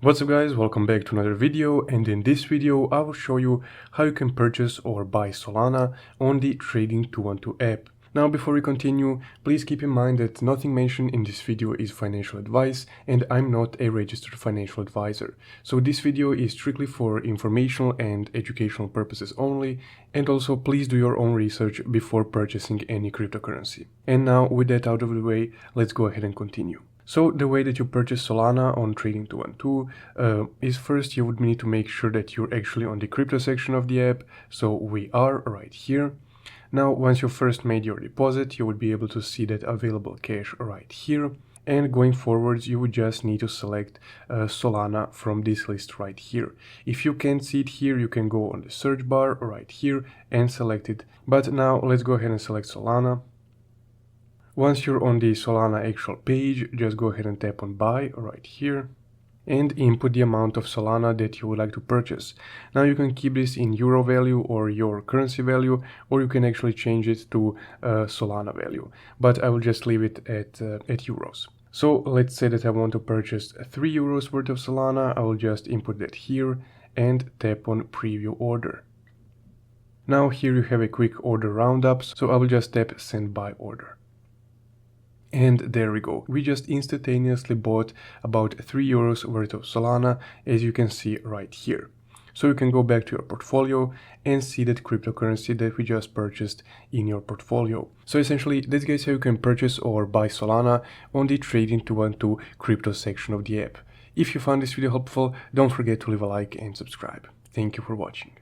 What's up guys, welcome back to another video, and in this video I will show you how you can purchase or buy Solana on the Trading 212 app. Now before we continue, please keep in mind that nothing mentioned in this video is financial advice and I'm not a registered financial advisor. So this video is strictly for informational and educational purposes only, and also please do your own research before purchasing any cryptocurrency. And now with that out of the way, let's go ahead and continue. So the way that you purchase Solana on Trading 212 is first you would need to make sure that you're actually on the crypto section of the app. So we are right here. Now once you first made your deposit, you would be able to see that available cash right here. And going forwards, you would just need to select Solana from this list right here. If you can't see it here, you can go on the search bar right here and select it. But now let's go ahead and select Solana. Once you're on the Solana actual page, just go ahead and tap on buy right here and input the amount of Solana that you would like to purchase. Now you can keep this in euro value or your currency value, or you can actually change it to Solana value, but I will just leave it at euros. So let's say that I want to purchase 3 euros worth of Solana. I will just input that here and tap on preview order. Now here you have a quick order roundup, so I will just tap send buy order. And there we go. We just instantaneously bought about 3 euros worth of Solana, as you can see right here. So you can go back to your portfolio and see that cryptocurrency that we just purchased in your portfolio. So essentially, that's guys how you can purchase or buy Solana on the Trading 212 crypto section of the app. If you found this video helpful, don't forget to leave a like and subscribe. Thank you for watching.